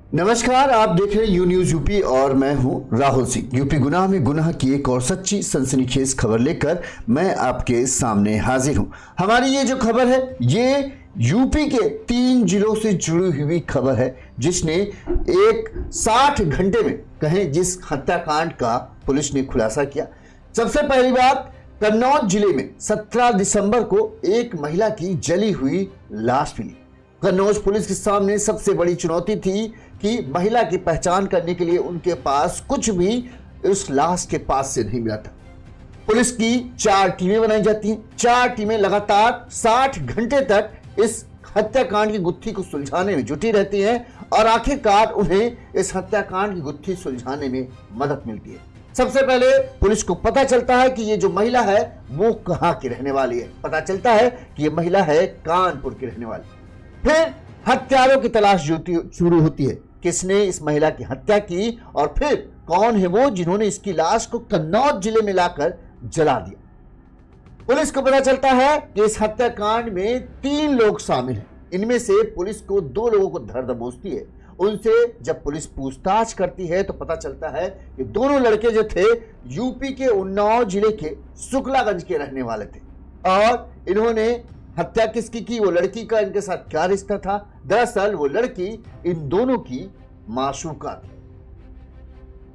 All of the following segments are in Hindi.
नमस्कार, आप देख रहे हैं यू न्यूज यूपी और मैं हूं राहुल सिंह। यूपी गुनाह में गुनाह की एक और सच्ची सनसनीखेज खबर लेकर मैं आपके सामने हाजिर हूं। हमारी ये जो खबर है ये यूपी के 3 जिलों से जुड़ी हुई खबर है, जिसने एक 60 घंटे में कहें जिस हत्याकांड का पुलिस ने खुलासा किया। सबसे पहली बात, कन्नौज जिले में 17 दिसंबर को एक महिला की जली हुई लाश मिली। कन्नौज पुलिस के सामने सबसे बड़ी चुनौती थी कि महिला की पहचान करने के लिए उनके पास कुछ भी उस लाश के पास से नहीं मिला था। पुलिस की 4 टीमें बनाई जाती हैं। 4 टीमें लगातार 60 घंटे तक इस हत्याकांड की गुत्थी को सुलझाने में जुटी रहती हैं और आखिरकार उन्हें इस हत्याकांड की गुत्थी सुलझाने में मदद मिलती है। सबसे पहले पुलिस को पता चलता है कि ये जो महिला है वो कहां की रहने वाली है। पता चलता है कि ये महिला है कानपुर की रहने वाली। फिर हत्यारों की तलाश शुरू होती है, किसने इस महिला की हत्या की और फिर कौन है वो जिन्होंने इसकी लाश को कन्नौज जिले में लाकर जला दिया। पुलिस को पता चलता है कि इस हत्याकांड में 3 लोग शामिल हैं। इनमें से पुलिस को 2 लोगों को धर दबोचती है। उनसे जब पुलिस पूछताछ करती है तो पता चलता है कि दोनों लड़के जो थे यूपी के उन्नाव जिले के शुक्लागंज के रहने वाले थे और इन्होंने हत्या किसकी की, वो लड़की का इनके साथ क्या रिश्ता था। दरअसल वो लड़की इन दोनों की माशूका थी।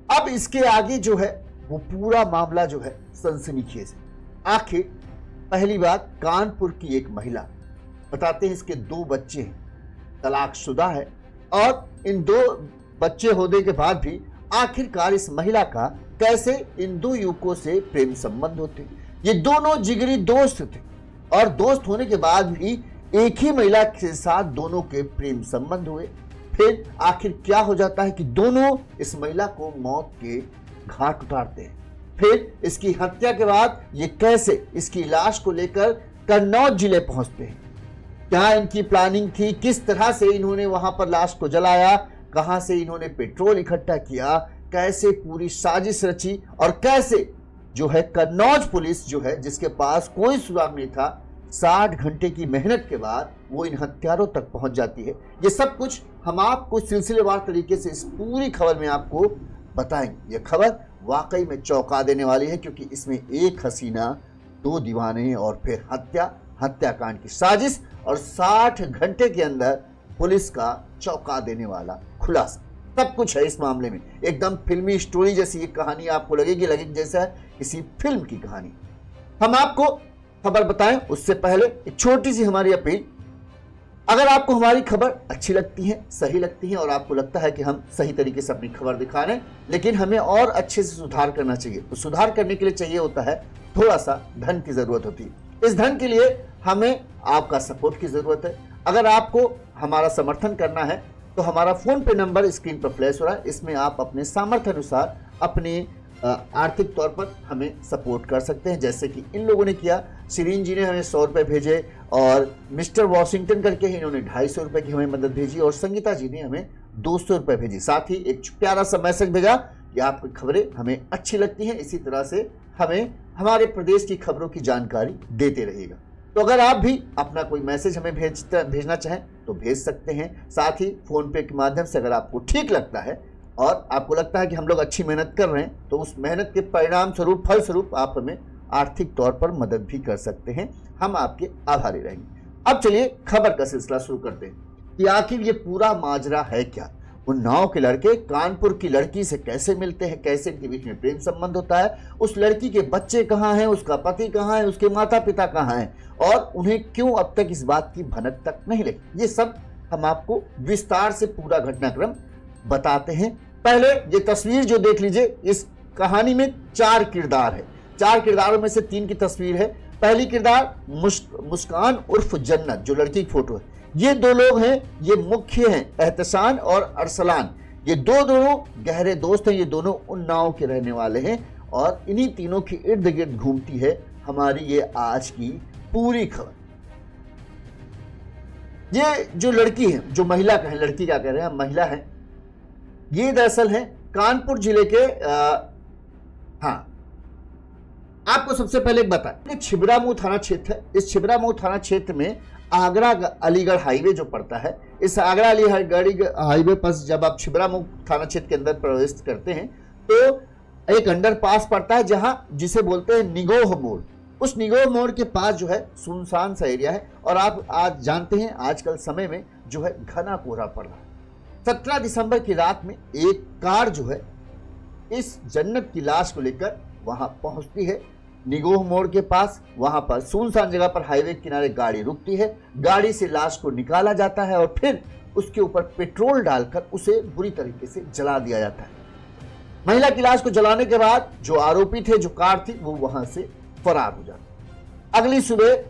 अब इसके आगे जो है वो पूरा मामला जो है सनसनीखेज है। आखिर पहली बात, कानपुर की एक महिला, बताते हैं इसके 2 बच्चे हैं, तलाकशुदा है और इन 2 बच्चे होने के बाद भी आखिरकार इस महिला का कैसे इन 2 युवकों से प्रेम संबंध होते। ये दोनों जिगरी दोस्त थे और दोस्त होने के बाद भी एक ही महिला के साथ दोनों के प्रेम संबंध हुए। फिर आखिर क्या हो जाता है कि दोनों इस महिला को मौत के घाट उतारते हैं। फिर इसकी हत्या के बाद ये कैसे इसकी लाश को लेकर कन्नौज जिले पहुंचते हैं, क्या इनकी प्लानिंग थी, किस तरह से इन्होंने वहां पर लाश को जलाया, कहां से इन्होंने पेट्रोल इकट्ठा किया, कैसे पूरी साजिश रची और कैसे जो है कन्नौज पुलिस जो है जिसके पास कोई सुराग नहीं था, 60 घंटे की मेहनत के बाद वो इन हत्यारों तक पहुंच जाती है। ये सब कुछ हम आपको सिलसिलेवार तरीके से इस पूरी खबर में आपको बताएंगे। ये खबर वाकई में चौंका देने वाली है, क्योंकि इसमें एक हसीना, 2 दीवाने और फिर हत्याकांड की साजिश और 60 घंटे के अंदर पुलिस का चौंका देने वाला खुलासा, सब कुछ है इस मामले में। एकदम फिल्मी स्टोरी जैसी ये कहानी आपको लगेगी जैसा किसी फिल्म की कहानी। हम आपको खबर बताएं उससे पहले एक छोटी सी हमारी अपील, अगर आपको हमारी खबर अच्छी लगती है, सही लगती है और आपको लगता है कि हम सही तरीके से अपनी खबर दिखा रहे हैं, लेकिन हमें और अच्छे से सुधार करना चाहिए, तो सुधार करने के लिए चाहिए होता है थोड़ा सा धन की जरूरत होती है। इस धन के लिए हमें आपका सपोर्ट की जरूरत है। अगर आपको हमारा समर्थन करना है तो हमारा फोन पे नंबर स्क्रीन पर फ्लैश हो रहा है, इसमें आप अपने सामर्थ्य अनुसार अपने आर्थिक तौर पर हमें सपोर्ट कर सकते हैं, जैसे कि इन लोगों ने किया। शिरीन जी ने हमें 100 रुपये भेजे और मिस्टर वॉशिंगटन करके इन्होंने 250 रुपये की हमें मदद भेजी और संगीता जी ने हमें 200 रुपये भेजी। साथ ही एक प्यारा सा मैसेज भेजा कि आपकी खबरें हमें अच्छी लगती हैं, इसी तरह से हमें हमारे प्रदेश की खबरों की जानकारी देते रहिएगा। तो अगर आप भी अपना कोई मैसेज हमें भेजना चाहें तो भेज सकते हैं। साथ ही फोन पे के माध्यम से अगर आपको ठीक लगता है और आपको लगता है कि हम लोग अच्छी मेहनत कर रहे हैं, तो उस मेहनत के परिणाम स्वरूप, फल स्वरूप आप हमें आर्थिक तौर पर मदद भी कर सकते हैं। हम आपके आभारी रहेंगे। अब चलिए खबर का सिलसिला शुरू करते हैं कि आखिर ये पूरा माजरा है क्या। उन्नाव के लड़के कानपुर की लड़की से कैसे मिलते हैं, कैसे इनके बीच में प्रेम संबंध होता है, उस लड़की के बच्चे कहाँ हैं, उसका पति कहाँ है, उसके माता पिता कहाँ हैं और उन्हें क्यों अब तक इस बात की भनक तक नहीं लगी, ये सब हम आपको विस्तार से पूरा घटनाक्रम बताते हैं। पहले ये तस्वीर जो देख लीजिए, इस कहानी में 4 किरदार है। 4 किरदारों में से 3 की तस्वीर है। पहली किरदार मुस्कान उर्फ जन्नत, जो लड़की की फोटो है। ये 2 लोग हैं, ये मुख्य हैं एहतसान और अरसलान। ये दोनों गहरे दोस्त हैं। ये दोनों उन्नाव के रहने वाले हैं और इन्हीं तीनों के इर्द गिर्द घूमती है हमारी ये आज की पूरी खबर। ये जो लड़की है, जो महिला का है, लड़की क्या कह रहे हैं, महिला है, ये दरअसल है कानपुर जिले के आपको सबसे पहले एक बताएं, छिबरामऊ थाना क्षेत्र है। इस छिबरामऊ थाना क्षेत्र में आगरा अलीगढ़ हाईवे जो पड़ता है, इस आगरा अलीगढ़ हाईवे पर जब आप छिबरामऊ थाना क्षेत्र के अंदर प्रवेश करते हैं तो एक अंडरपास पड़ता है जहां जिसे बोलते हैं निगोह मोड़। उस निगोह मोड़ के पास जो है सुनसान सा एरिया है और आप आज जानते हैं आजकल समय में जो है घना कोहरा पड़ रहा है। 17 दिसंबर की रात में एक कार जो है इस जन्नत की लाश को लेकर वहां पहुंचती है निगोह मोड़ के पास। वहां पर सुनसान जगह पर हाईवे किनारे गाड़ी रुकती है, गाड़ी से लाश को निकाला जाता है और फिर उसके ऊपर पेट्रोल डालकर उसे बुरी तरीके से जला दिया जाता है। महिला की लाश को जलाने के बाद जो आरोपी थे, जो कार थी, वो वहां से फरार हो जाते। अगली सुबह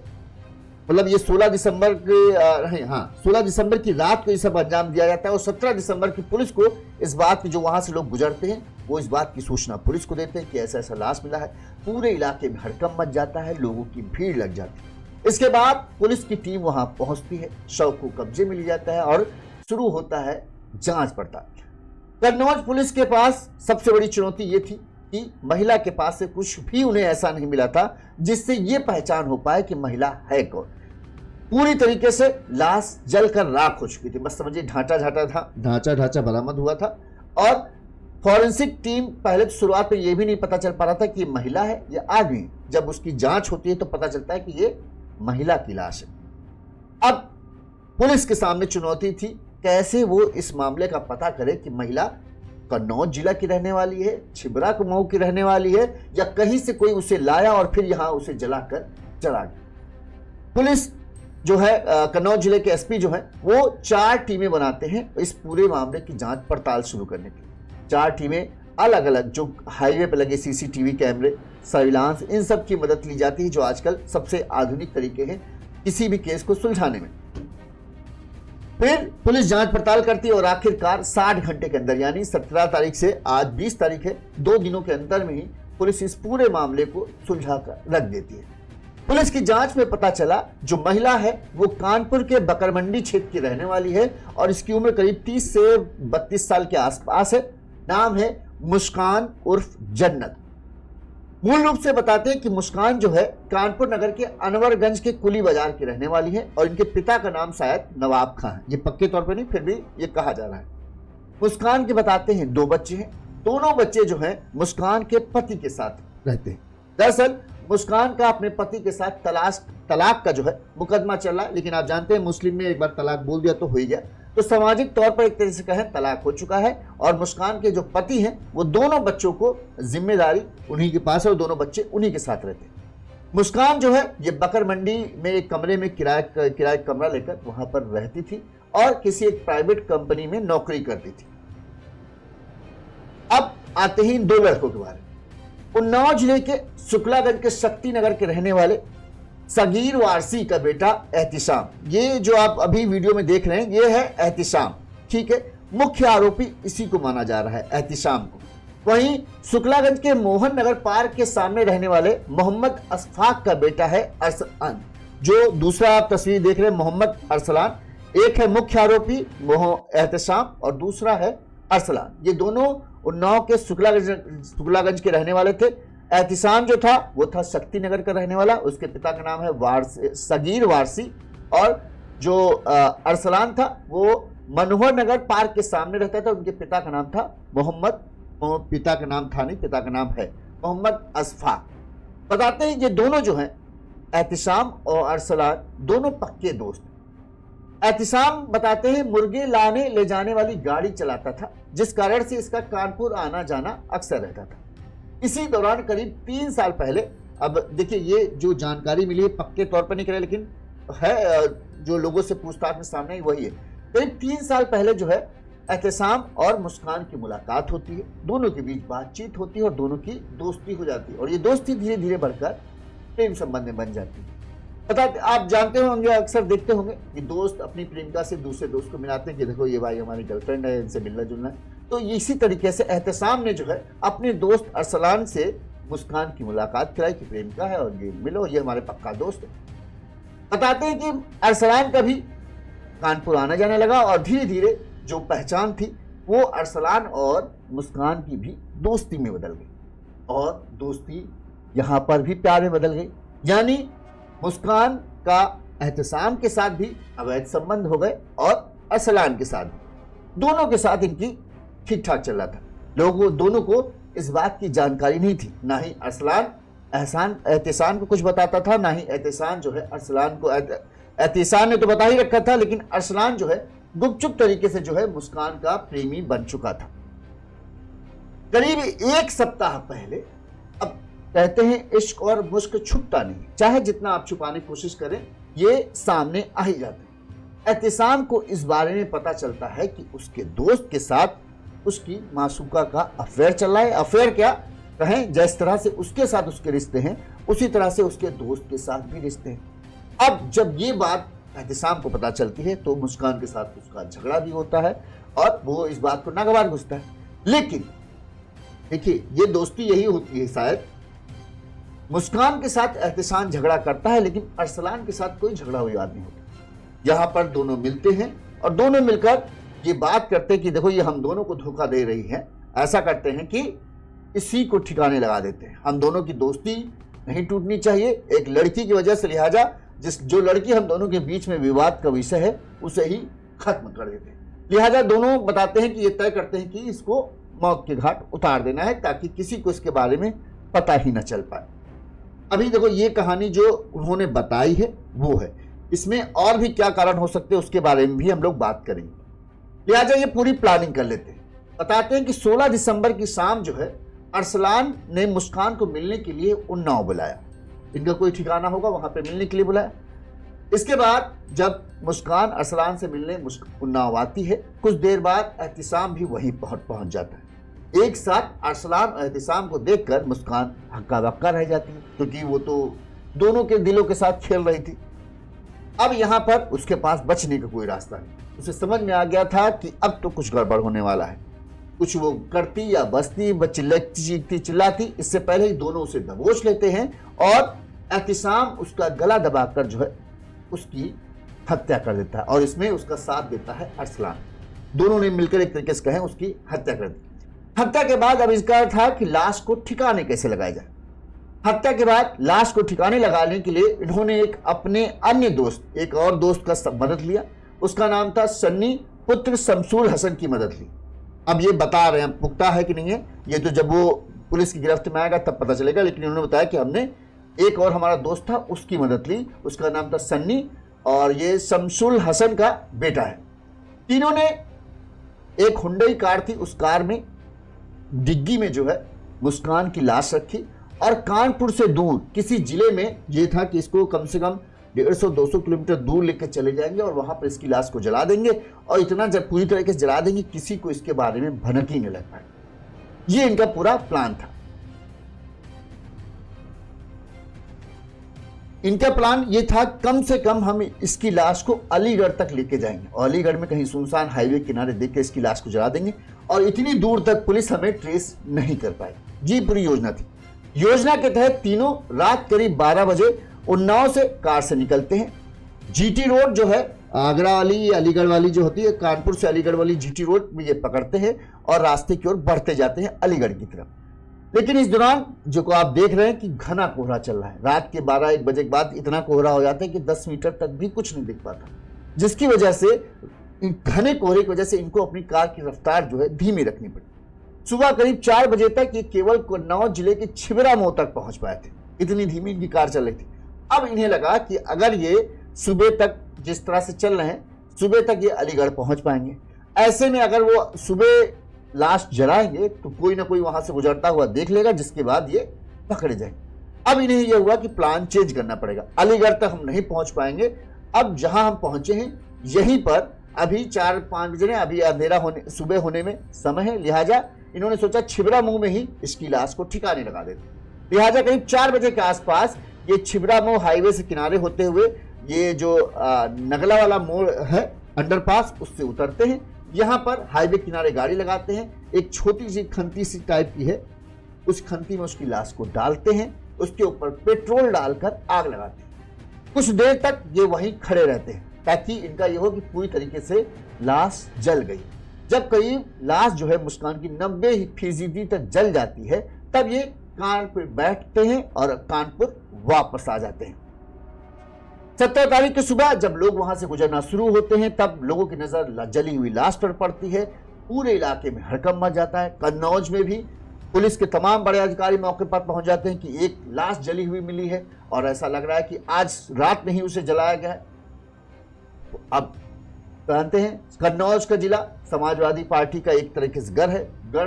मतलब ये 16 दिसंबर के 16 दिसंबर की रात को ये सब अंजाम दिया जाता है और 17 दिसंबर की पुलिस को इस बात की, जो वहां से लोग गुजरते हैं वो इस बात की सूचना पुलिस को देते हैं कि ऐसा ऐसा लाश मिला है। पूरे इलाके में हड़कंप मच जाता है, लोगों की भीड़ लग जाती है। इसके बाद पुलिस की टीम वहां पहुंचती है, शव को कब्जे में लिया जाता है और शुरू होता है जांच पड़ताल। कन्नौज पुलिस के पास सबसे बड़ी चुनौती ये थी कि महिला के पास से कुछ भी उन्हें ऐसा नहीं मिला था जिससे ये पहचान हो पाए कि महिला है कौन। पूरी तरीके से लाश जलकर राख हो चुकी थी, बस समझिए ढांचा बरामद हुआ था। और फॉरेंसिक टीम पहले तो शुरुआत में ये भी नहीं पता चल पा रहा था कि ये महिला है या आदमी। जब उसकी जांच होती है तो पता चलता है कि ये महिला की लाश है। अब पुलिस के सामने चुनौती थी कैसे वो इस मामले का पता करे कि महिला कन्नौज जिला की रहने वाली है, छिबरामऊ की रहने वाली है या कहीं से कोई उसे लाया और फिर यहां उसे जलाकर चला गया। पुलिस जो है कन्नौज जिले के एसपी जो है वो 4 टीमें बनाते हैं इस पूरे मामले की जांच पड़ताल शुरू करने के लिए। 4 टीमें अलग अलग जो हाईवे पर लगे सीसीटीवी कैमरे, सर्विलांस, इन सब की मदद ली जाती है जो आजकल सबसे आधुनिक तरीके हैं किसी भी केस को सुलझाने में। फिर पुलिस जांच पड़ताल करती है और आखिरकार 60 घंटे के अंदर, यानी 17 तारीख से आज 20 तारीख है, 2 दिनों के अंदर में ही पुलिस इस पूरे मामले को सुलझा कर रख देती है। पुलिस की जांच में पता चला जो महिला है वो कानपुर के बकरमंडी क्षेत्र की रहने वाली है और इसकी उम्र करीब 30 से 32 साल के आसपास है। नाम है मुस्कान उर्फ जन्नत। मूल रूप से बताते हैं कि मुस्कान जो है कानपुर नगर के अनवरगंज के कुली बाजार की रहने वाली है और इनके पिता का नाम शायद नवाब खां है। ये पक्के तौर पर नहीं, फिर भी ये कहा जा रहा है। मुस्कान के बताते हैं 2 बच्चे हैं। दोनों बच्चे जो हैं मुस्कान के पति के साथ रहते हैं। दरअसल मुस्कान का अपने पति के साथ तलाक का जो है मुकदमा चल रहा है, लेकिन आप जानते हैं मुस्लिम में एक बार तलाक बोल दिया तो हो ही गया। तो सामाजिक तौर पर एक तरह से कहें तलाक हो चुका है और मुस्कान के जो पति हैं वो दोनों बच्चों को जिम्मेदारी उन्हीं के पास है और दोनों बच्चे उन्हीं के साथ रहते हैं। मुस्कान जो है ये बकर मंडी में एक कमरे में किराए कमरा लेकर वहां पर रहती थी और किसी एक प्राइवेट कंपनी में नौकरी करती थी। अब आते ही इन 2 लड़कों के बारे में। उन्नाव जिले के शुक्लागंज के शक्ति नगर के रहने वाले सगीर वारसी का बेटा एहतिशाम, ये जो आप अभी वीडियो में देख रहे हैं ये है एहतिशाम, ठीक है। मुख्य आरोपी इसी को माना जा रहा है, एहतिशाम को। वहीं शुक्लागंज के मोहन नगर पार्क के सामने रहने वाले मोहम्मद अशफाक का बेटा है अरसलान। जो दूसरा आप तस्वीर देख रहे हैं मोहम्मद अरसलान, एक है मुख्य आरोपी एहतिशाम और दूसरा है अरसलान। ये दोनों उन्नाव के शुक्लागंज के रहने वाले थे। एहतिशाम जो था वो था शक्ति नगर का रहने वाला, उसके पिता का नाम है सगीर वारसी और जो अरसलान था वो मनोहर नगर पार्क के सामने रहता था। उनके पिता का नाम था पिता का नाम है मोहम्मद अशफाक। बताते हैं ये दोनों जो हैं एहतिशाम और अरसलान दोनों पक्के दोस्त। एहतिशाम बताते हैं मुर्गे लाने ले जाने वाली गाड़ी चलाता था जिस कारण से इसका कानपुर आना जाना अक्सर रहता था। इसी दौरान करीब 3 साल पहले, अब देखिए ये जो जानकारी मिली है पक्के तौर पर नहीं करे लेकिन है जो लोगों से पूछताछ में सामने वही है। करीब 3 साल पहले जो है एहतिशाम और मुस्कान की मुलाकात होती है, दोनों के बीच बातचीत होती है और दोनों की दोस्ती हो जाती है और ये दोस्ती धीरे धीरे बढ़कर प्रेम संबंध में बन जाती है। आप जानते होंगे, अक्सर देखते होंगे कि दोस्त अपनी प्रेमिका से दूसरे दोस्त को मिलाते हैं कि देखो ये भाई हमारी गर्लफ्रेंड है, इनसे मिलना जुलना है। तो इसी तरीके से एहतिशाम ने जो है अपने दोस्त अरसलान से मुस्कान की मुलाकात कराई कि प्रेमिका है और ये मिलो, ये हमारे पक्का दोस्त है। बताते हैं कि अरसलान का भी कानपुर आना जाने लगा और धीरे धीरे जो पहचान थी वो अरसलान और मुस्कान की भी दोस्ती में बदल गई और दोस्ती यहां पर भी प्यार में बदल गई। यानी मुस्कान का एहतसाम के साथ भी अवैध संबंध हो गए और अरसलान के साथ भी। दोनों के साथ इनकी ठीक ठाक चल रहा था। लोगों दोनों को इस बात की जानकारी नहीं थी, ना ही अरसलान एहतसाम को कुछ बताता था, ना ही एहतसाम जो है अरसलान को। एहतसाम ने तो बता ही रखा था, लेकिन अरसलान जो है गुपचुप तरीके से जो है मुस्कान का प्रेमी बन चुका था। करीब 1 सप्ताह पहले, अब कहते हैं इश्क और मुश्क छुपता नहीं, चाहे जितना आप छुपाने की कोशिश करें ये सामने आ ही जाता है। एहतसाम को इस बारे में पता चलता है कि उसके दोस्त के साथ उसकी मासूका का अफेयर चल रहा है। अफेयर क्या कहें, जिस तरह से उसके साथ उसके रिश्ते हैं उसी तरह से उसके दोस्त के साथ भी रिश्ते हैं। अब जब ये बात एहतसाम को पता चलती है तो मुस्कान के साथ उसका झगड़ा भी होता है और वो इस बात को नागवार घुसता है। लेकिन देखिए, ये दोस्ती यही होती है शायद। मुस्कान के साथ एहतसाम झगड़ा करता है, लेकिन अरसलान के साथ कोई झगड़ा हुई बात नहीं होता। यहाँ पर दोनों मिलते हैं और दोनों मिलकर ये बात करते हैं कि देखो ये हम दोनों को धोखा दे रही है। ऐसा करते हैं कि इसी को ठिकाने लगा देते हैं, हम दोनों की दोस्ती नहीं टूटनी चाहिए एक लड़की की वजह से, लिहाजा जो लड़की हम दोनों के बीच में विवाद का विषय है उसे ही खत्म कर देते हैं। लिहाजा दोनों बताते हैं कि ये तय करते हैं कि इसको मौत के घाट उतार देना है ताकि किसी को इसके बारे में पता ही न चल पाए। अभी देखो ये कहानी जो उन्होंने बताई है वो है, इसमें और भी क्या कारण हो सकते हैं उसके बारे में भी हम लोग बात करेंगे। लिहाजा ये पूरी प्लानिंग कर लेते हैं। बताते हैं कि 16 दिसंबर की शाम जो है अरसलान ने मुस्कान को मिलने के लिए उन्नाव बुलाया। इनका कोई ठिकाना होगा, वहां पे मिलने के लिए बुलाया। इसके बाद जब मुस्कान अरसलान से मिलने उन्नाव आती है, कुछ देर बाद एहतसाम भी वहीं पहुंच जाता है। एक साथ अरसलान और एहतसाम को देखकर मुस्कान हक्का बक्का रह जाती है, क्योंकि वो तो दोनों के दिलों के साथ खेल रही थी। अब यहाँ पर उसके पास बचने का कोई रास्ता नहीं। उसे समझ में आ गया था कि अब तो कुछ गड़बड़ होने वाला है। कुछ वो करती या बसती, चीखती चिल्लाती, इससे पहले ही दोनों उसे दबोच लेते हैं और एहतसाम उसका गला दबाकर जो है उसकी हत्या कर देता है और इसमें उसका साथ देता है अरसलान। दोनों ने मिलकर एक तरीके से कहें उसकी हत्या कर दी। हत्या के बाद अब इसका था कि लाश को ठिकाने कैसे लगाया जाए। हत्या के बाद लाश को ठिकाने लगाने के लिए इन्होंने एक अपने अन्य दोस्त, एक और दोस्त का मदद लिया। उसका नाम था सन्नी पुत्र शमसूल हसन की मदद ली। अब ये बता रहे हैं पुख्ता है कि नहीं है, ये तो जब वो पुलिस की गिरफ्त में आएगा तब पता चलेगा, लेकिन उन्होंने बताया कि हमने एक और हमारा दोस्त था उसकी मदद ली। उसका नाम था सन्नी और ये शमसूल हसन का बेटा है। तीनों ने एक हुंडई कार थी, उस कार में डिग्गी में जो है मुस्कान की लाश रखी और कानपुर से दूर किसी जिले में ये था कि इसको कम से कम 150-200 किलोमीटर दूर लेकर चले जाएंगे और वहां पर इसकी लाश को जला देंगे और इतना जब पूरी तरीके से जला देंगे किसी को इसके बारे में भनक ही नहीं लग पाए। ये इनका पूरा प्लान था। इनका प्लान ये था कम से कम हम इसकी लाश को अलीगढ़ तक लेके जाएंगे और अलीगढ़ में कहीं सुनसान हाईवे किनारे देख के इसकी लाश को जला देंगे और इतनी दूर तक पुलिस हमें ट्रेस नहीं कर पाएगी। ये पूरी योजना थी। योजना के तहत तीनों रात करीब 12 बजे उन्नाव से कार से निकलते हैं। जीटी रोड जो है आगरा वाली अलीगढ़ वाली जो होती है, कानपुर से अलीगढ़ वाली जीटी रोड में ये पकड़ते हैं और रास्ते की ओर बढ़ते जाते हैं अलीगढ़ की तरफ। लेकिन इस दौरान जो आप देख रहे हैं कि घना कोहरा चल रहा है। रात के 12-1 बजे के बाद इतना कोहरा हो जाता है कि 10 मीटर तक भी कुछ नहीं दिख पाता, जिसकी वजह से घने कोहरे की वजह से इनको अपनी कार की रफ्तार जो है धीमी रखनी पड़ी। सुबह करीब 4 बजे तक ये केवल कन्नौज जिले के छिबरा मोड़ तक पहुंच पाए थे, इतनी धीमी इनकी कार चल रही थी। अब इन्हें लगा कि अगर ये सुबह तक जिस तरह से चल रहे हैं, सुबह तक ये अलीगढ़ पहुंच पाएंगे। ऐसे में अगर वो सुबह लाश जलाएंगे तो कोई ना कोई वहां से गुजरता हुआ देख लेगा, जिसके बाद ये पकड़े जाएंगे। अब इन्हें यह हुआ कि प्लान चेंज करना पड़ेगा। अलीगढ़ तक हम नहीं पहुंच पाएंगे। अब जहां हम पहुंचे हैं यहीं पर अभी 4-5 बजे, अभी अंधेरा होने सुबह होने में समय है, लिहाजा इन्होंने सोचा छिबरा मुंह में ही इसकी लाश को ठिकाने लगा देते। लिहाजा करीब 4 बजे के आसपास ये छिबरा मोड़ हाईवे से किनारे होते हुए ये जो नगला वाला मोड़ है अंडरपास, उससे उतरते हैं। यहाँ पर हाईवे किनारे गाड़ी लगाते हैं। एक छोटी सी खंती सी टाइप की है, उस खंती में उसकी लाश को डालते हैं, उसके ऊपर पेट्रोल डालकर आग लगाते हैं। कुछ देर तक ये वहीं खड़े रहते हैं ताकि इनका यह हो कि पूरी तरीके से लाश जल गई। जब करीब लाश जो है मुस्कान की 90% तक जल जाती है, तब ये कानपुर बैठते हैं और कानपुर वापस आ जाते हैं। 17 तारीख की सुबह जब लोग वहां से गुजरना शुरू होते हैं तब लोगों की नजर जली हुई लाश पर पड़ती है। पूरे इलाके में हड़कंप मच जाता है। कन्नौज में भी पुलिस के तमाम बड़े अधिकारी मौके पर पहुंच जाते हैं कि एक लाश जली हुई मिली है और ऐसा लग रहा है कि आज रात में ही उसे जलाया गया है। अब जानते हैं कन्नौज का जिला समाजवादी पार्टी का एक तरीके से गढ़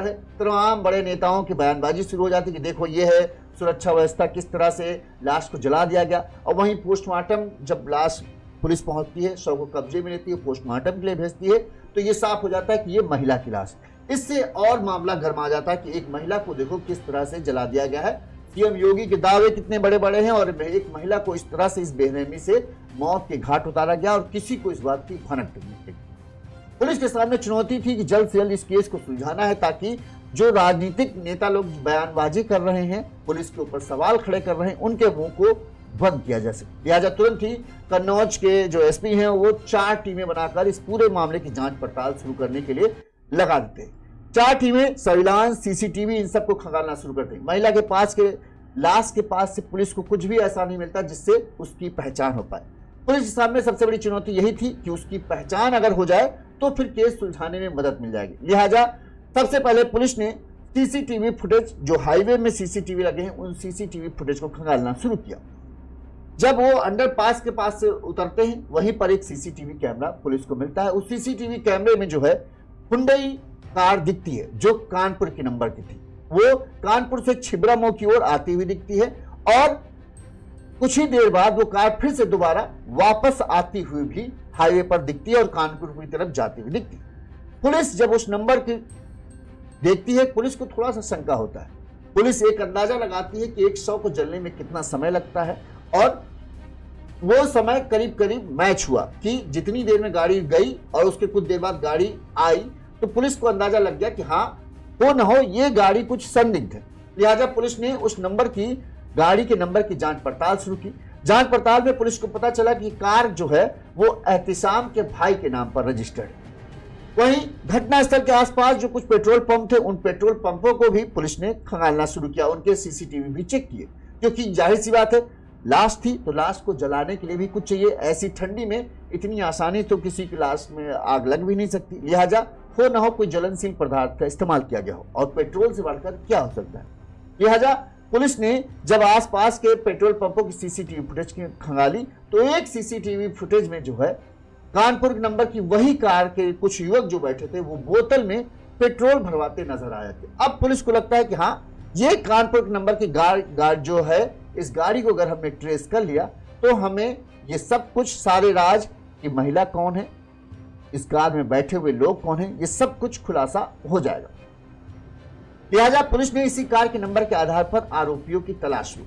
है। तमाम बड़े नेताओं की बयानबाजी शुरू हो जाती है कि देखो ये है सुरक्षा व्यवस्था, किस तरह से लाश को जला दिया गया। और वहीं पोस्टमार्टम जब लाश पुलिस पहुंचती है, शव को कब्जे में लेती है, पोस्टमार्टम के लिए भेजती है तो ये साफ हो जाता है कि ये महिला की लाश। इससे और मामला गर्मा जाता है कि एक महिला को देखो किस तरह से जला दिया गया है। सीएम योगी के दावे कितने बड़े बड़े हैं और एक महिला को इस तरह से इस बेरहमी से मौत के घाट उतारा गया और किसी को इस बात की भनक नहीं थी। पुलिस के सामने चुनौती थी कि जल्द से जल्द इस केस को सुलझाना है ताकि जो राजनीतिक नेता लोग बयानबाजी कर रहे हैं, पुलिस के ऊपर सवाल खड़े कर रहे हैं, उनके मुंह को बंद किया जा सके। लिहाजा तुरंत ही कन्नौज के जो एसपी हैं वो 4 टीमें बनाकर इस पूरे मामले की जांच पड़ताल शुरू करने के लिए लगा देते हैं। 4 टीमें सर्विलांस, सीसीटीवी इन सबको खंगालना शुरू करते हैं। महिला के पास के लाश के पास से पुलिस को कुछ भी ऐसा नहीं मिलता जिससे उसकी पहचान हो पाए। पुलिस के सामने सबसे बड़ी चुनौती यही थी कि उसकी पहचान अगर हो जाए तो फिर केस सुलझाने में मदद मिल जाएगी। लिहाजा सबसे पहले पुलिस ने सीसीटीवी फुटेज, जो हाईवे में सीसीटीवी लगे हैं, उन सीसीटीवी फुटेज को खंगालना शुरू किया। जब वो अंडरपास के पास से उतरते हैं वहीं पर एक सीसीटीवी कैमरा पुलिस को मिलता है। उस सीसीटीवी कैमरे में जो है हुंडई कार दिखती है जो कानपुर के नंबर की थी। वो कानपुर से छिबरामऊ की ओर आती हुई दिखती है और कुछ ही देर बाद वो कार फिर से दोबारा वापस आती हुई भी हाईवे पर दिखती है और कानपुर की तरफ जाती हुई दिखती है। पुलिस जब उस नंबर की देखती है, पुलिस को थोड़ा सा शंका होता है। पुलिस एक अंदाजा लगाती है कि एक शव को जलने में कितना समय लगता है और वो समय करीब करीब मैच हुआ कि जितनी देर में गाड़ी गई और उसके कुछ देर बाद गाड़ी आई तो पुलिस को अंदाजा लग गया कि हाँ हो न हो ये गाड़ी कुछ संदिग्ध है। लिहाजा पुलिस ने उस नंबर की, गाड़ी के नंबर की जांच पड़ताल शुरू की। जांच पड़ताल में पुलिस को पता चला कि कार जो है वो एहतिसाम के भाई के नाम पर रजिस्टर्ड है। वहीं घटनास्थल के आसपास जो कुछ पेट्रोल पंप थे, उन पेट्रोल पंपों को भी पुलिस ने खंगालना शुरू किया, उनके सीसीटीवी भी चेक किए, क्योंकि जाहिर सी बात है लाश थी तो लाश को जलाने के लिए भी कुछ चाहिए। ऐसी ठंडी में इतनी आसानी तो किसी की लाश में आग लग भी नहीं सकती। लिहाजा हो ना हो कोई ज्वलनशील पदार्थ का इस्तेमाल किया गया हो, और पेट्रोल से बढ़कर क्या हो सकता है। लिहाजा पुलिस ने जब आसपास के पेट्रोल पंपों की सीसीटीवी फुटेज की खंगाली तो एक सीसीटीवी फुटेज में जो है कानपुर नंबर की वही कार के कुछ युवक जो बैठे थे वो बोतल में पेट्रोल भरवाते नजर आए थे। अब पुलिस को लगता है कि हाँ ये कानपुर नंबर की गाड़ी जो है, इस गाड़ी को अगर हमने ट्रेस कर लिया तो हमें ये सब कुछ, सारे राज की महिला कौन है, इस कार में बैठे हुए लोग कौन हैं, ये सब कुछ खुलासा हो जाएगा। लिहाजा पुलिस ने इसी कार के नंबर के आधार पर आरोपियों की तलाश ली।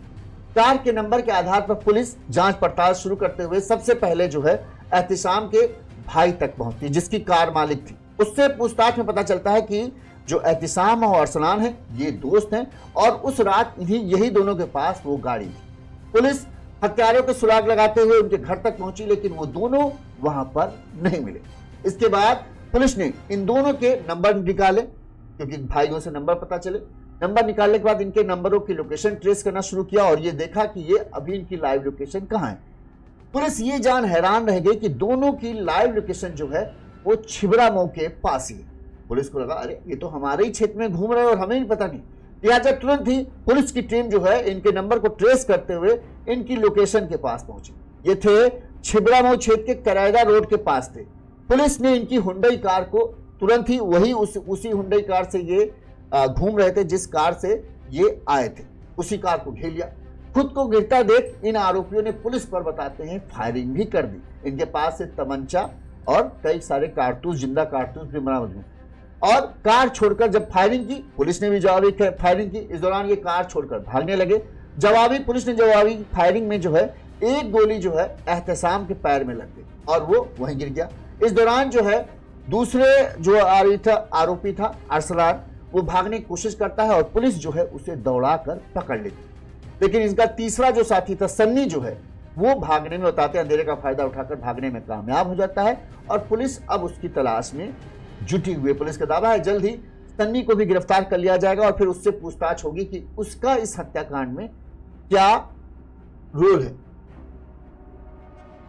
कार के नंबर के आधार पर पुलिस जांच पड़ताल शुरू करते हुए सबसे पहले जो है एहतिसाम के भाई तक पहुंचती जिसकी कार मालिक थी। उससे पूछताछ में पता चलता है कि जो एहतिसाम और अरसलान है ये दोस्त हैं और उस रात यही दोनों के पास वो गाड़ी थी। पुलिस हत्यारों के सुराग लगाते हुए उनके घर तक पहुंची लेकिन वो दोनों वहां पर नहीं मिले। इसके बाद पुलिस ने इन दोनों के नंबर निकाले, क्योंकि भाइयों से नंबर पता चले। नंबर निकालने के बाद इनके नंबरों की लोकेशन ट्रेस करना शुरू किया और ये देखा कि ये अभी इनकी लाइव लोकेशन कहाँ है। पुलिस ये जान हैरान रह गई कि दोनों की लाइव लोकेशन जो है वो छिबरामऊ के पास ही है। पुलिस को लगा अरे ये तो हमारे ही क्षेत्र में घूम रहे हैं और हमें ही पता नहीं। लिहाजा तुरंत ही पुलिस की टीम जो है इनके नंबर को ट्रेस करते हुए इनकी लोकेशन के पास पहुंची। ये थे छिबरामऊ क्षेत्र के करायदा रोड के पास थे। पुलिस ने इनकी हुंडई कार को तुरंत ही उसी हुंडई कार से ये घूम रहे थे जिस कार से ये आए थे, उसी कार को घेर लिया। खुद को गिरता देख इन आरोपियों ने पुलिस पर बताते हैं फायरिंग भी कर दी। इनके पास से तमंचा और कई सारे कारतूस, जिंदा कारतूस भी बरामद हुए और कार छोड़कर जब फायरिंग की, पुलिस ने भी जवाबी फायरिंग की। इस दौरान ये कार छोड़कर भागने लगे। पुलिस ने जवाबी फायरिंग में जो है एक गोली जो है एहतिसाम के पैर में लग गई और वो वहीं गिर गया। इस दौरान जो है दूसरे जो आरोपी था अरसलान, वो भागने की कोशिश करता है और पुलिस जो है उसे दौड़ाकर पकड़ लेती। लेकिन इसका तीसरा जो साथी था सन्नी जो है वो भागने में, बताते अंधेरे का फायदा उठाकर भागने में कामयाब हो जाता है और पुलिस अब उसकी तलाश में जुटी हुई। पुलिस का दावा है जल्द ही सन्नी को भी गिरफ्तार कर लिया जाएगा और फिर उससे पूछताछ होगी कि उसका इस हत्याकांड में क्या रोल है।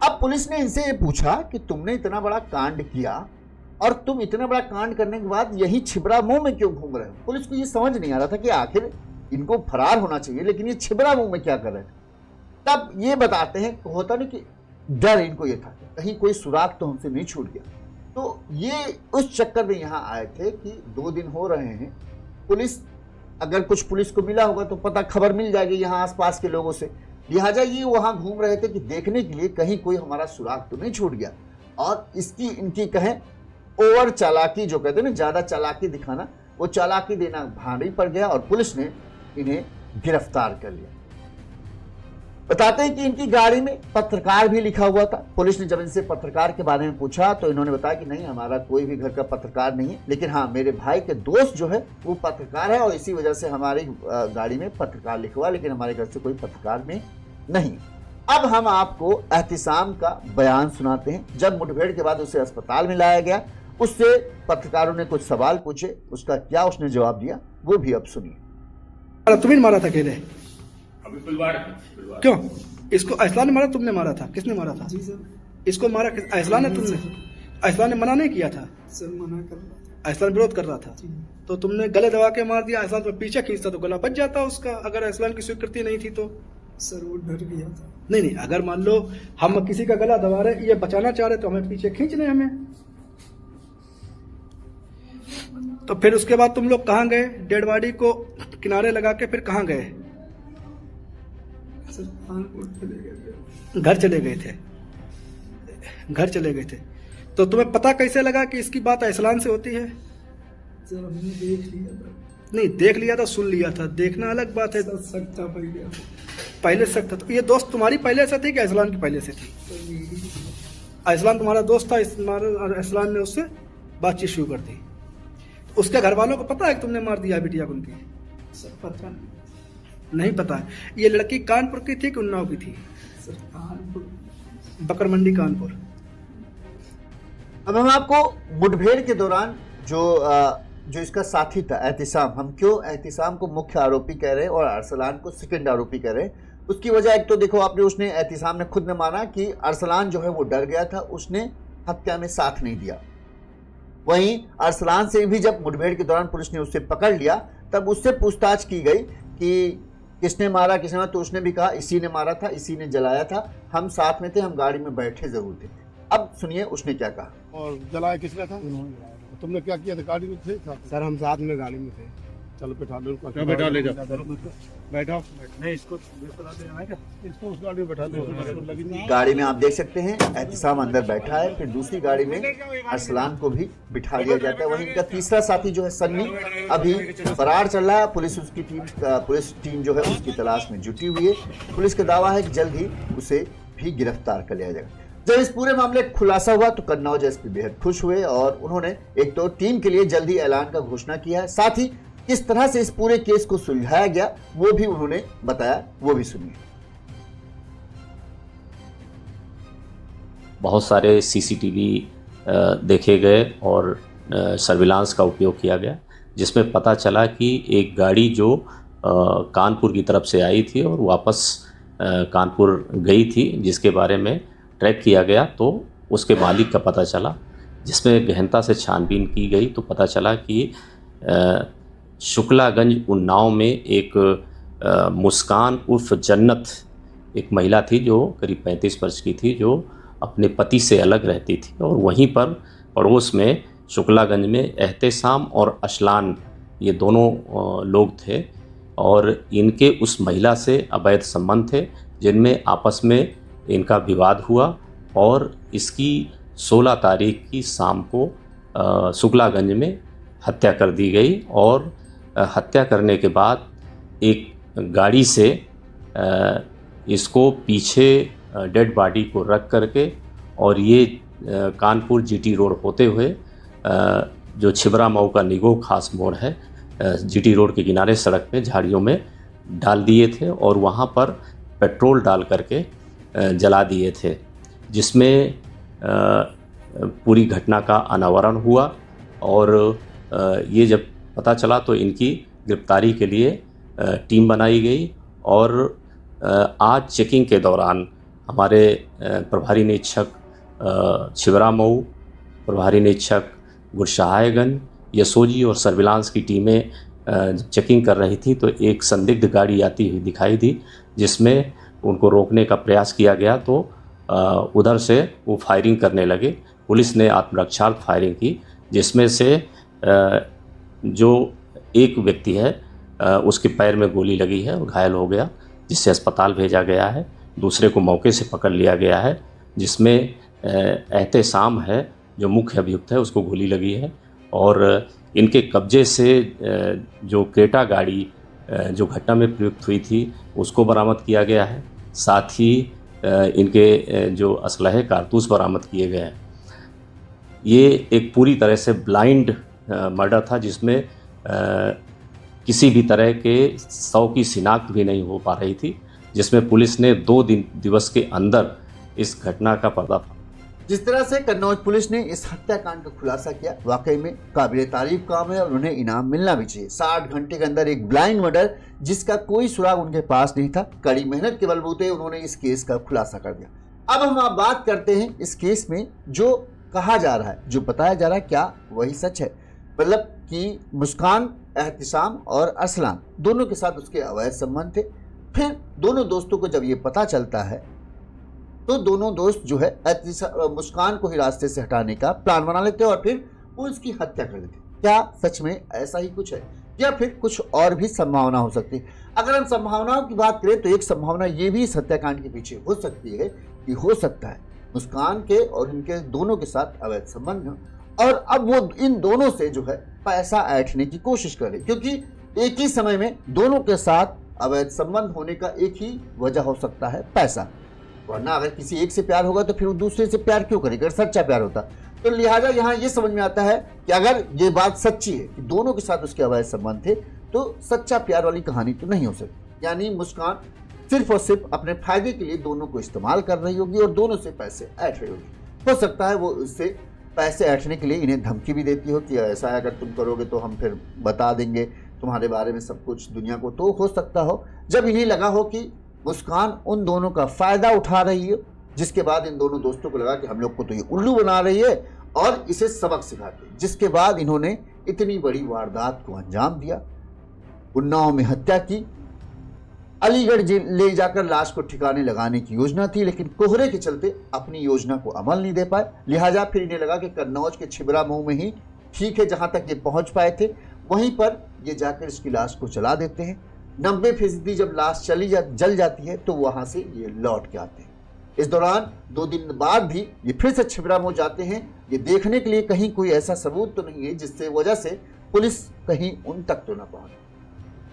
अब पुलिस ने इनसे ये पूछा कि तुमने इतना बड़ा कांड किया और तुम इतना बड़ा कांड करने के बाद यही छिबरा मुंह में क्यों घूम रहे हो। पुलिस को ये समझ नहीं आ रहा था कि आखिर इनको फरार होना चाहिए, लेकिन ये छिबरा मुंह में क्या कर रहे थे। तब ये बताते हैं, होता नहीं कि डर इनको ये था कहीं कोई सुराग तो हमसे नहीं छूट गया। तो ये उस चक्कर में यहाँ आए थे कि 2 दिन हो रहे हैं, पुलिस अगर कुछ पुलिस को मिला होगा तो पता खबर मिल जाएगी यहाँ आसपास के लोगों से, लिहाजा ये वहां घूम रहे थे कि देखने के लिए कहीं कोई हमारा सुराग तो नहीं छूट गया। और इसकी इनकी कहें ओवर चालाकी, जो कहते हैं ना ज्यादा चालाकी दिखाना, वो चालाकी देना भारी पड़ गया और पुलिस ने इन्हें गिरफ्तार कर लिया। बताते हैं कि इनकी गाड़ी में पत्रकार भी लिखा हुआ था। पुलिस ने जब इनसे पत्रकार के बारे में पूछा तो इन्होंने बताया कि नहीं, हमारा कोई भी घर का पत्रकार नहीं है, लेकिन हाँ मेरे भाई के दोस्त जो है वो पत्रकार है और इसी वजह से हमारी गाड़ी में पत्रकार लिखा हुआ, लेकिन हमारे घर से कोई पत्रकार में नहीं। अब हम आपको एहतिसाम का बयान सुनाते हैं। जब मुठभेड़ के बाद उसे अस्पताल में लाया गया, उससे पत्रकारों ने कुछ सवाल पूछे, उसका क्या उसने जवाब दिया वो भी अब सुनिए। तुम्हें मारा था अकेले? क्यों? इसको अहसलान ने मारा, तुमने मारा था? किसने मारा था? जी सर। इसको मारा अहसलान ने? तुमने? अहसलान ने मना नहीं किया था? सर मना कर रहा था। अहसलान विरोध कर रहा था, तो तुमने गले दबा के मार दिया। अहसलान तो पीछे खींचता तो गला बच जाता उसका, अगर अहसलान की स्वीकृति नहीं थी तो। सर वो डर गया था। नहीं, अगर मान लो हम किसी का गला दबा रहे, ये बचाना चाह रहे तो हमें पीछे खींच रहे हमें। तो फिर उसके बाद तुम लोग कहाँ गए? डेड बॉडी को किनारे लगा के फिर कहाँ गए? सर कानपुर चले गए। घर चले गए थे। घर चले गए थे तो तुम्हें पता कैसे लगा कि इसकी बात अहसलान से होती है? सर हमने देख लिया था। नहीं, देख लिया था, सुन लिया था, देखना अलग बात है। सर शक था पहले। पहले शक था? तो ये दोस्त तुम्हारी पहले से थी कि अहसलान की पहले से थी? सर मेरी। अहसलान तुम्हारा दोस्त था, अहसलान ने उससे बातचीत शुरू कर दी। उसके घर वालों को पता है कि तुमने मार दिया बिटिया को उनकी? सर पता नहीं पता है। ये लड़की कानपुर की थी कि उन्नाव की थी? सर कानपुर। बकर मंडी कानपुर। अब हम आपको मुठभेड़ के दौरान जो इसका साथी था एहतिसाम, हम क्यों एहतिसाम को मुख्य आरोपी कह रहे हैं और अरसलान को सेकंड आरोपी कह रहे हैं, उसकी वजह एक तो देखो आपने, उसने एहतिसाम ने खुद ने माना कि अरसलान जो है वो डर गया था, उसने हत्या में साथ नहीं दिया। वहीं अरसलान से भी जब मुठभेड़ के दौरान पुलिस ने उससे पकड़ लिया तब उससे पूछताछ की गई कि किसने मारा, तो उसने भी कहा इसी ने मारा था, इसी ने जलाया था, हम साथ में थे, हम गाड़ी में बैठे जरूर थे। अब सुनिए उसने क्या कहा। और जलाया किसने था? तुमने क्या किया था? गाड़ी में थे? सर हम साथ में गाड़ी में थे। चलो बैठा लो उनको। बैठा ले जाओ। बैठा नहीं, इसको उस गाड़ी में बैठा लो। गाड़ी में आप देख सकते हैं एहतिसाम अंदर बैठा है, फिर दूसरी गाड़ी में अरसलान को भी बिठा लिया जाता है। वहीं इनका तीसरा साथी जो है सन्नी अभी फरार चल रहा है। पुलिस टीम जो है उसकी तलाश में जुटी हुई है। पुलिस का दावा है कि जल्द ही उसे भी गिरफ्तार कर लिया जाएगा। जब इस पूरे मामले का खुलासा हुआ तो कन्नौज एसपी बेहद खुश हुए और उन्होंने एक तो टीम के लिए जल्दी ऐलान का घोषणा किया है, साथ ही किस तरह से इस पूरे केस को सुलझाया गया वो भी उन्होंने बताया, वो भी सुनिए। बहुत सारे सीसीटीवी देखे गए और सर्विलांस का उपयोग किया गया, जिसमें पता चला कि एक गाड़ी जो कानपुर की तरफ से आई थी और वापस कानपुर गई थी, जिसके बारे में ट्रैक किया गया तो उसके मालिक का पता चला, जिसमें गहनता से छानबीन की गई तो पता चला कि शुक्लागंज उन्नाव में एक मुस्कान उर्फ जन्नत एक महिला थी जो करीब 35 वर्ष की थी, जो अपने पति से अलग रहती थी और वहीं पर पड़ोस में शुक्लागंज में एहतिसाम और अशलान ये दोनों लोग थे और इनके उस महिला से अवैध संबंध थे, जिनमें आपस में इनका विवाद हुआ और इसकी 16 तारीख की शाम को शुक्लागंज में हत्या कर दी गई और हत्या करने के बाद एक गाड़ी से इसको पीछे डेड बॉडी को रख करके और ये कानपुर जीटी रोड होते हुए जो छिबरा मऊ का निगो खास मोड़ है, जीटी रोड के किनारे सड़क पे झाड़ियों में डाल दिए थे और वहाँ पर पेट्रोल डाल करके जला दिए थे, जिसमें पूरी घटना का अनावरण हुआ। और ये जब पता चला तो इनकी गिरफ्तारी के लिए टीम बनाई गई और आज चेकिंग के दौरान हमारे प्रभारी निरीक्षक छिबरामऊ, प्रभारी निरीक्षक गुरसहायगंज, यशोजी और सर्विलांस की टीमें चेकिंग कर रही थी तो एक संदिग्ध गाड़ी आती हुई दिखाई दी, जिसमें उनको रोकने का प्रयास किया गया तो उधर से वो फायरिंग करने लगे। पुलिस ने आत्मरक्षार्थ फायरिंग की, जिसमें से जो एक व्यक्ति है उसके पैर में गोली लगी है और घायल हो गया, जिससे अस्पताल भेजा गया है। दूसरे को मौके से पकड़ लिया गया है, जिसमें एहतेशाम है जो मुख्य अभियुक्त है, उसको गोली लगी है। और इनके कब्जे से जो क्रेटा गाड़ी जो घटना में प्रयुक्त हुई थी उसको बरामद किया गया है। साथ ही इनके जो असलहे कारतूस बरामद किए गए हैं। ये एक पूरी तरह से ब्लाइंड मर्डर था, जिसमें किसी भी तरह के शव की शिनाख्त भी नहीं हो पा रही थी, जिसमें पुलिस ने 2 दिवस के अंदर इस घटना का पर्दाफाश। जिस तरह से कन्नौज पुलिस ने इस हत्याकांड का खुलासा किया, वाकई में काबिल तारीफ काम है और उन्हें इनाम मिलना भी चाहिए। 60 घंटे के अंदर एक ब्लाइंड मर्डर जिसका कोई सुराग उनके पास नहीं था, कड़ी मेहनत के बलबूते उन्होंने इस केस का खुलासा कर दिया। अब हम बात करते हैं इस केस में जो कहा जा रहा है, जो बताया जा रहा है, क्या वही सच है? मतलब कि मुस्कान, एहतिसाम और अरसलान दोनों के साथ उसके अवैध संबंध थे। फिर दोनों दोस्तों को जब ये पता चलता है तो दोनों दोस्त जो है मुस्कान को ही रास्ते से हटाने का प्लान बना लेते हैं और फिर वो उसकी हत्या कर देते हैं। क्या सच में ऐसा ही कुछ है या फिर कुछ और भी संभावना हो सकती है? अगर हम संभावनाओं की बात करें तो एक संभावना ये भी इस हत्याकांड के पीछे हो सकती है कि हो सकता है मुस्कान के और इनके दोनों के साथ अवैध संबंध हो और अब वो इन दोनों से जो है पैसा ऐंठने की कोशिश करे, क्योंकि एक ही समय में दोनों के साथ अवैध संबंध होने का एक ही वजह हो सकता है, पैसा। वरना अगर किसी एक से प्यार होगा तो फिर वो दूसरे से प्यार क्यों करेगा, अगर सच्चा प्यार होता। तो लिहाजा यहाँ ये समझ में आता है कि अगर ये बात सच्ची है कि दोनों के साथ उसके अवैध संबंध थे तो सच्चा प्यार वाली कहानी तो नहीं हो सकती। यानी मुस्कान सिर्फ और सिर्फ अपने फायदे के लिए दोनों को इस्तेमाल कर रही होगी और दोनों से पैसे ऐंठ रही होगी। हो सकता है वो उससे पैसे ऐंठने के लिए इन्हें धमकी भी देती हो कि ऐसा अगर तुम करोगे तो हम फिर बता देंगे तुम्हारे बारे में सब कुछ दुनिया को। तो हो सकता हो जब इन्हें लगा हो कि मुस्कान उन दोनों का फायदा उठा रही है, जिसके बाद इन दोनों दोस्तों को लगा कि हम लोग को तो ये उल्लू बना रही है और इसे सबक सिखाते हैं, जिसके बाद इन्होंने इतनी बड़ी वारदात को अंजाम दिया। उन्नाव में हत्या की, अलीगढ़ ले जाकर लाश को ठिकाने लगाने की योजना थी, लेकिन कोहरे के चलते अपनी योजना को अमल नहीं दे पाए। लिहाजा फिर इन्हें लगा कि कन्नौज के छिबरामऊ में ही ठीक है, जहां तक ये पहुंच पाए थे वहीं पर ये जाकर इसकी लाश को जला देते हैं। 90% जब लाश जल जाती है तो वहां से ये लौट के आते हैं। इस दौरान 2 दिन बाद भी ये फिर से छिबरामऊ जाते हैं, ये देखने के लिए कहीं कोई ऐसा सबूत तो नहीं है जिससे वजह से पुलिस कहीं उन तक तो ना पहुंचे,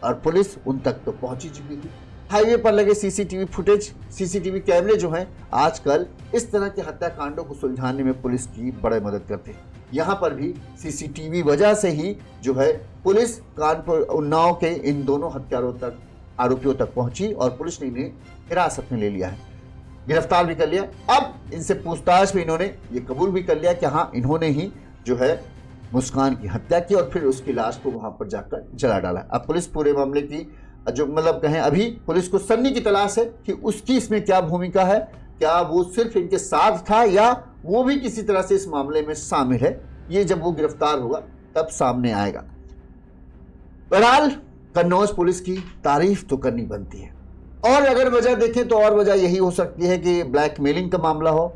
और पुलिस उन तक तो पहुंच ही चुकी थी। हाईवे पर लगे सीसीटीवी फुटेज, सीसीटीवी कैमरे जो हैं आजकल इस तरह के हत्याकांडों को सुलझाने में पुलिस की बड़ी मदद करते हैं। यहाँ पर भी सीसीटीवी वजह से ही जो है पुलिस कानपुर उन्नाव के इन दोनों हत्यारों तक, आरोपियों तक पहुंची और पुलिस ने इन्हें हिरासत में ले लिया है, गिरफ्तार भी कर लिया। अब इनसे पूछताछ में इन्होंने ये कबूल भी कर लिया कि हाँ, इन्होंने ही जो है मुस्कान की हत्या की और फिर उसकी लाश को वहां पर जाकर जला डाला। अब पुलिस पूरे मामले की जो मतलब कहें, अभी पुलिस को सन्नी की तलाश है कि उसकी इसमें क्या भूमिका है, क्या वो सिर्फ इनके साथ था या वो भी किसी तरह से इस मामले में शामिल है। ये जब वो गिरफ्तार होगा तब सामने आएगा। बहरहाल कन्नौज पुलिस की तारीफ तो करनी बनती है। और अगर वजह देखें तो और वजह यही हो सकती है कि ब्लैकमेलिंग का मामला हो,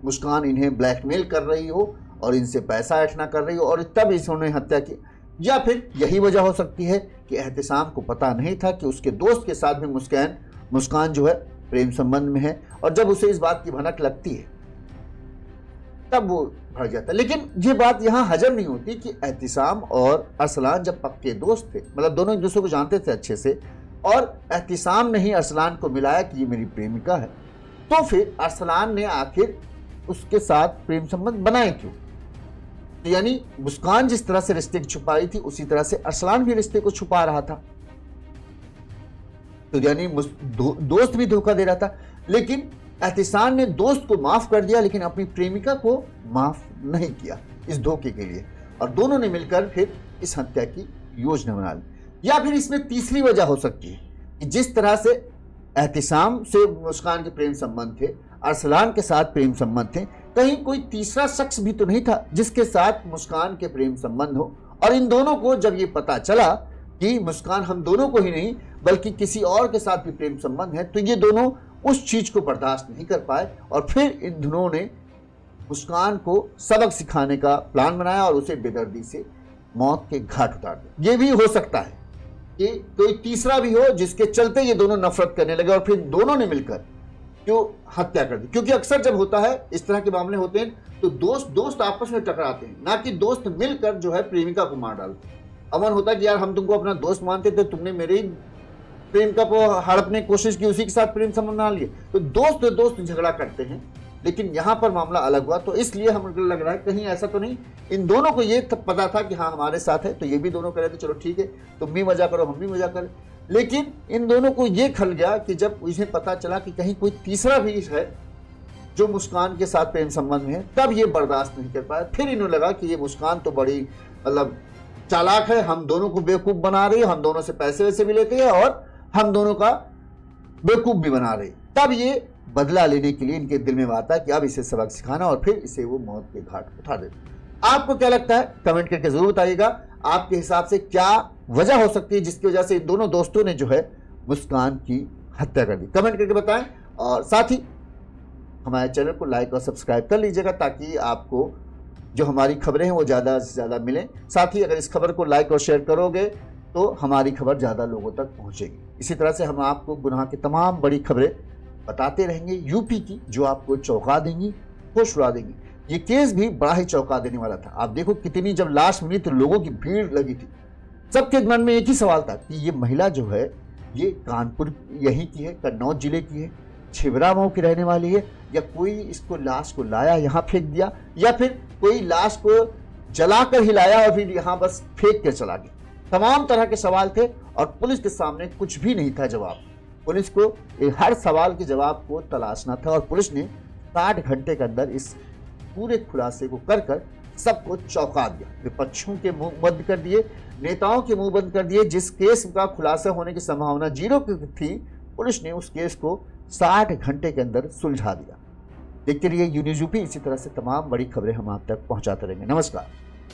मुस्कान इन्हें ब्लैकमेल कर रही हो और इनसे पैसा ऐंठना कर रही हो और तब इन्होंने हत्या की। या फिर यही वजह हो सकती है कि एहतिसाम को पता नहीं था कि उसके दोस्त के साथ भी मुस्कान जो है प्रेम संबंध में है, और जब उसे इस बात की भनक लगती है तब वो भड़क जाता है। लेकिन ये बात यहाँ हजम नहीं होती कि एहतिसाम और अरसलान जब पक्के दोस्त थे, मतलब दोनों एक दूसरे को जानते थे अच्छे से, और एहतिसाम ने ही अरसलान को मिलाया कि ये मेरी प्रेमिका है, तो फिर अरसलान ने आखिर उसके साथ प्रेम संबंध बनाए क्यों? तो यानी मुस्कान जिस तरह से रिश्ते को छुपाई थी उसी तरह से अरसलान भी रिश्ते को छुपा रहा था। तो यानी दोस्त भी धोखा दे रहा था। लेकिन एहतिसाम ने दोस्त को माफ कर दिया लेकिन अपनी प्रेमिका को माफ नहीं किया इस धोखे के लिए, और दोनों ने मिलकर फिर इस हत्या की योजना बना ली। या फिर इसमें तीसरी वजह हो सकती है कि जिस तरह से एहतिसाम से मुस्कान के प्रेम संबंध थे, अरसलान के साथ प्रेम संबंध थे, कहीं कोई तीसरा शख्स भी तो नहीं था जिसके साथ मुस्कान के प्रेम संबंध हो। और इन दोनों को जब ये पता चला कि मुस्कान हम दोनों को ही नहीं बल्कि किसी और के साथ भी प्रेम संबंध है, तो ये दोनों उस चीज को बर्दाश्त नहीं कर पाए और फिर इन दोनों ने मुस्कान को सबक सिखाने का प्लान बनाया और उसे बेदर्दी से मौत के घाट उतार दिया। ये भी हो सकता है कि कोई तीसरा भी हो जिसके चलते ये दोनों नफरत करने लगे और फिर दोनों ने मिलकर क्यों हत्या कर दी। क्योंकि अक्सर जब होता है इस तरह के मामले होते हैं तो दोस्त आपस में टकराते हैं, ना कि दोस्त मिलकर जो है प्रेमिका को मार डालते हैं। अमन होता है कि यार हम तुमको अपना दोस्त मानते थे, तुमने मेरे ही प्रेमिका को हड़पने की कोशिश की, उसी के साथ प्रेम संबंध बना लिए। तो दोस्त झगड़ा करते हैं, लेकिन यहाँ पर मामला अलग हुआ। तो इसलिए हमको लग रहा है कहीं ऐसा तो नहीं, इन दोनों को ये पता था कि हाँ हमारे साथ है, तो ये भी दोनों कह रहे थे चलो ठीक है तुम भी मजा करो हम भी मजा करें। लेकिन इन दोनों को ये खल गया कि जब इन्हें पता चला कि कहीं कोई तीसरा भी है जो मुस्कान के साथ प्रेम संबंध में है, तब ये बर्दाश्त नहीं कर पाया। फिर इन्हें लगा कि ये मुस्कान तो बड़ी मतलब चालाक है, हम दोनों को बेवकूफ बना रही है, हम दोनों से पैसे वैसे भी लेते हैं और हम दोनों का बेवकूफ भी बना रही। तब ये बदला लेने के लिए इनके दिल में बात है कि अब इसे सबक सिखाना और फिर इसे वो मौत के घाट उठा देते। आपको क्या लगता है कमेंट करके जरूर बताइएगा, आपके हिसाब से क्या वजह हो सकती है जिसकी वजह से इन दोनों दोस्तों ने जो है मुस्कान की हत्या कर दी। कमेंट करके बताएं और साथ ही हमारे चैनल को लाइक और सब्सक्राइब कर लीजिएगा ताकि आपको जो हमारी खबरें हैं वो ज़्यादा से ज़्यादा मिलें। साथ ही अगर इस खबर को लाइक और शेयर करोगे तो हमारी खबर ज़्यादा लोगों तक पहुंचेगी। इसी तरह से हम आपको गुनाह की तमाम बड़ी खबरें बताते रहेंगे यूपी की, जो आपको चौंका देंगी, होश उड़ा देंगी। ये केस भी बड़ा ही चौंका देने वाला था। आप देखो कितनी जब लाश मिली तो लोगों की भीड़ लगी थी। सबके मन में एक ही सवाल था कि ये महिला जो है ये कानपुर यहीं की है, कन्नौज जिले की है, छिबरामऊ की रहने वाली है, या कोई इसको लाश को लाया यहाँ फेंक दिया, या फिर कोई लाश को जलाकर हिलाया और फिर यहाँ बस फेंक कर चला गया। तमाम तरह के सवाल थे और पुलिस के सामने कुछ भी नहीं था जवाब। पुलिस को हर सवाल के जवाब को तलाशना था और पुलिस ने 60 घंटे के अंदर इस पूरे खुलासे को कर सबको चौंका दिया। विपक्षियों के मुंह बंद कर दिए, नेताओं के मुंह बंद कर दिए। जिस केस का खुलासा होने की संभावना 0 थी, पुलिस ने उस केस को 60 घंटे के अंदर सुलझा दिया। देखते रहिए यून्यूज़ यूपी, इसी तरह से तमाम बड़ी खबरें हम आप तक पहुंचाते रहेंगे। नमस्कार।